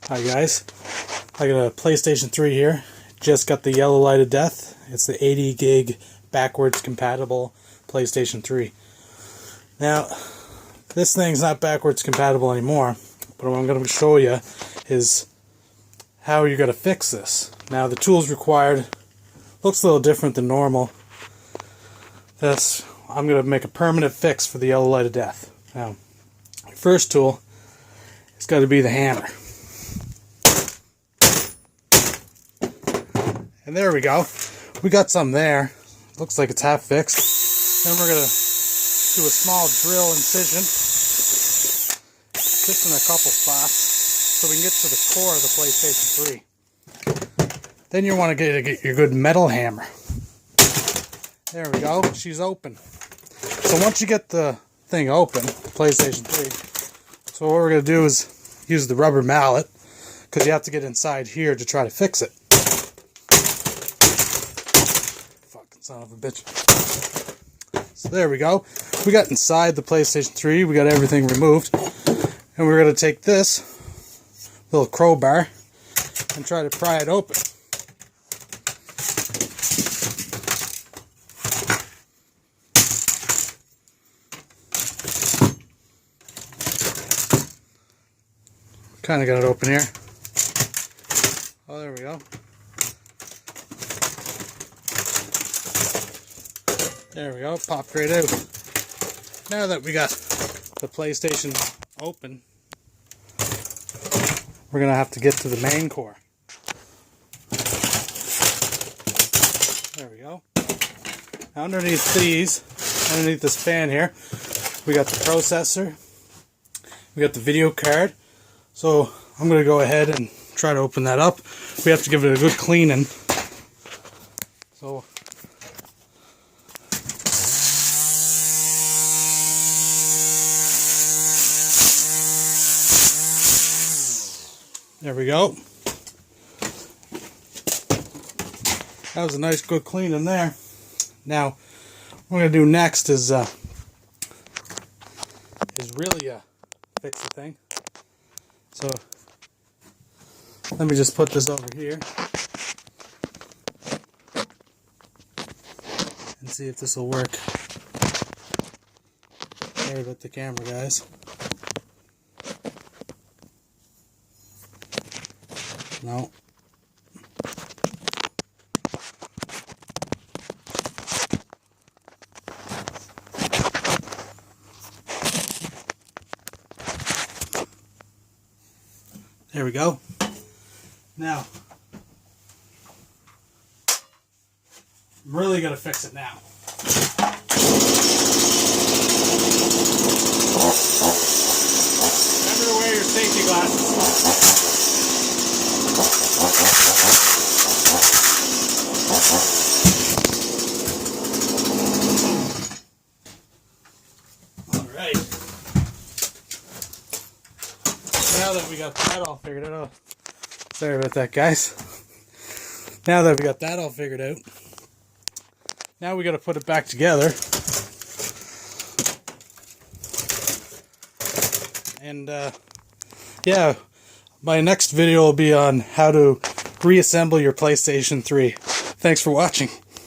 Hi guys, I got a PlayStation 3 here. Just got the yellow light of death. It's the 80 gig backwards compatible PlayStation 3. Now, this thing's not backwards compatible anymore, but what I'm going to show you is how you're going to fix this. Now, the tools required looks a little different than normal. I'm going to make a permanent fix for the yellow light of death. Now, your first tool has got to be the hammer. And there we go. We got some there. Looks like it's half fixed. Then we're going to do a small drill incision just in a couple spots so we can get to the core of the PlayStation 3. Then you want to get your good metal hammer. There we go. She's open. So once you get the thing open, PlayStation 3, so what we're going to do is use the rubber mallet, because you have to get inside here to try to fix it. Fucking son of a bitch. So there we go. We got inside the PlayStation 3. We got everything removed. And we're going to take this little crowbar and try to pry it open. Kind of got it open here. Oh, there we go. There we go, popped right out. Now that we got the PlayStation open, we're going to have to get to the main core. There we go. Now underneath this fan here, we got the processor, we got the video card. So I'm going to go ahead and try to open that up. We have to give it a good cleaning. So there we go. That was a nice good cleaning there. Now what we're going to do next is really fix the thing. So let me just put this over here and see if this will work. Sorry about the camera, guys. No. There we go. Now, I'm really going to fix it now. Remember to wear your safety glasses. Alright. Now that we got that all figured out, sorry about that, guys. Now that we got that all figured out, now we got to put it back together. And yeah, my next video will be on how to reassemble your PlayStation 3. Thanks for watching.